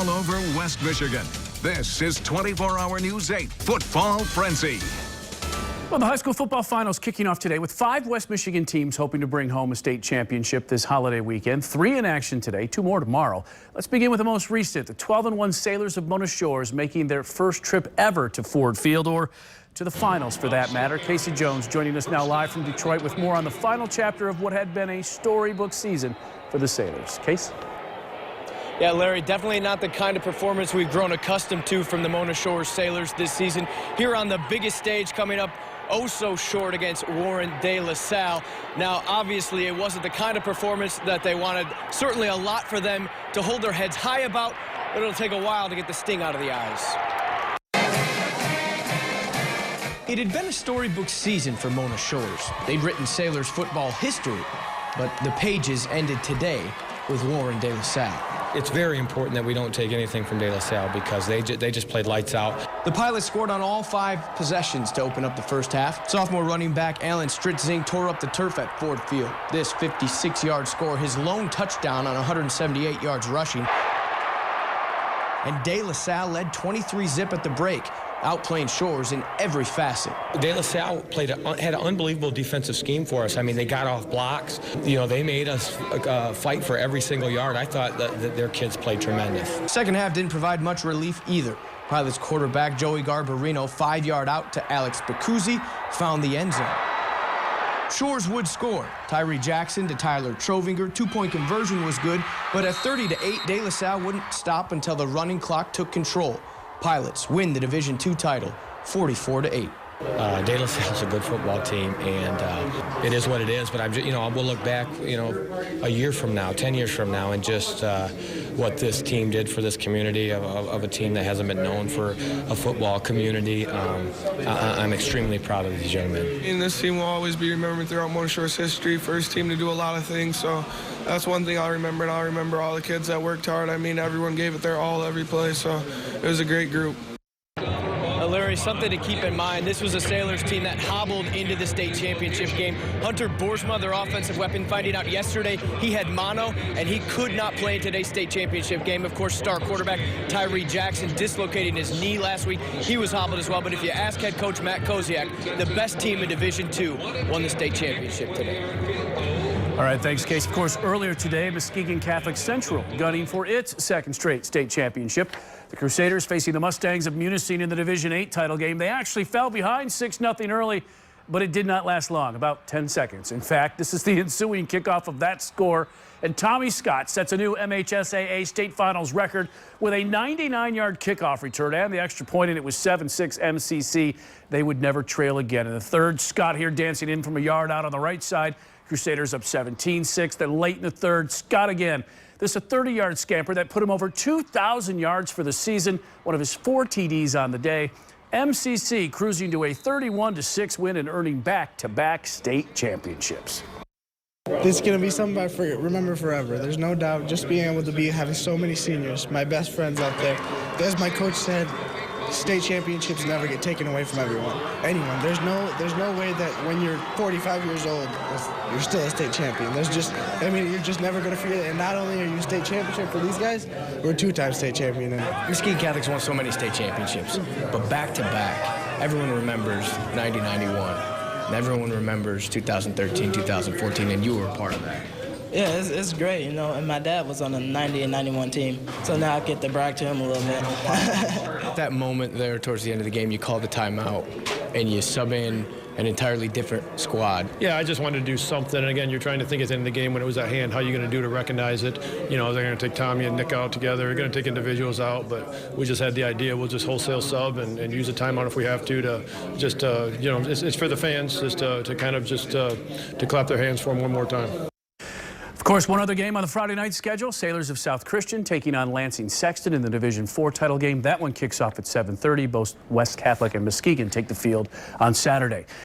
all over West Michigan. This is 24-Hour News 8 Football Frenzy. Well, the high school football finals kicking off today with 5 West Michigan teams hoping to bring home a state championship this holiday weekend. 3 in action today, 2 more tomorrow. Let's begin with the most recent. The 12-1 Sailors of Mona Shores making their first trip ever to Ford Field, or to the finals for that matter. Casey Jones joining us now live from Detroit with more on the final chapter of what had been a storybook season for the Sailors. Case? Yeah, Larry, definitely not the kind of performance we've grown accustomed to from the Mona Shores Sailors this season. Here on the biggest stage coming up, oh so short against Warren de La Salle. Now, obviously, it wasn't the kind of performance that they wanted. Certainly a lot for them to hold their heads high about, but it'll take a while to get the sting out of the eyes. It had been a storybook season for Mona Shores. They'd written Sailors football history, but the pages ended today with Warren de La Salle. It's very important that we don't take anything from De La Salle because they just played lights out. The Pilots scored on all 5 possessions to open up the first half. Sophomore running back Alan Stritzing tore up the turf at Ford Field. This 56-yard score, his lone touchdown on 178 yards rushing. And De La Salle led 23-zip at the break, outplaying Shores in every facet. De La Salle had an unbelievable defensive scheme for us. I mean, they got off blocks. You know, they made us fight for every single yard. I thought that their kids played tremendous. Second half didn't provide much relief either. Pilots quarterback Joey Garbarino, 5-yard out to Alex Bacuzzi, found the end zone. Shores would score. Tyree Jackson to Tyler Trovinger. 2-point conversion was good, but at 30-8, De La Salle wouldn't stop until the running clock took control. Pilots win the Division II title, 44-8. De La Salle's a good football team, and it is what it is. But we'll look back, a year from now, 10 years from now, and just what this team did for this community of a team that hasn't been known for a football community. I'm extremely proud of these young men. And this team will always be remembered throughout Mona Shores history. First team to do a lot of things, so that's one thing I'll remember. And I'll remember all the kids that worked hard. I mean, everyone gave it their all every play, so it was a great group. Larry, something to keep in mind, this was a Sailors team that hobbled into the state championship game. Hunter Boersma, their offensive weapon, finding out yesterday he had mono and he could not play in today's state championship game. Of course, star quarterback Tyree Jackson dislocating his knee last week. He was hobbled as well, but if you ask head coach Matt Koziak, the best team in Division II won the state championship today. All right, thanks, Case. Of course, earlier today, Muskegon Catholic Central gunning for its 2nd straight state championship. The Crusaders facing the Mustangs of Munising in the Division VIII title game. They actually fell behind 6-0 early, but it did not last long, about 10 seconds. In fact, this is the ensuing kickoff of that score, and Tommy Scott sets a new MHSAA state finals record with a 99-yard kickoff return and the extra point, and it was 7-6 MCC. They would never trail again. In the third, Scott here dancing in from a yard out on the right side. Crusaders up 17-6. Then late in the third, Scott again. This a 30-yard scamper that put him over 2,000 yards for the season, one of his 4 TDs on the day. MCC cruising to a 31-6 win and earning back-to-back state championships. This is going to be something I remember forever. There's no doubt. Just being able to having so many seniors, my best friends out there. As my coach said, state championships never get taken away from anyone. There's no way that when you're 45 years old, you're still a state champion. You're just never going to forget it. And not only are you a state championship for these guys, we're a 2-time state champion. Muskegon Catholics won so many state championships, but back-to-back, everyone remembers 90-91. And everyone remembers 2013, 2014, and you were a part of that. Yeah, it's great, and my dad was on the 90 and 91 team, so now I get to brag to him a little bit. That moment there towards the end of the game, you called the timeout, and you sub in an entirely different squad. Yeah, I just wanted to do something, and again, you're trying to think at the end of the game when it was at hand, how are you going to do to recognize it? They're going to take Tommy and Nick out together, they're going to take individuals out, but we just had the idea we'll just wholesale sub and use a timeout if we have to just, it's for the fans, just to kind of just to clap their hands for them one more time. Of course, one other game on the Friday night schedule, Sailors of South Christian taking on Lansing Sexton in the Division IV title game. That one kicks off at 7:30. Both West Catholic and Muskegon take the field on Saturday.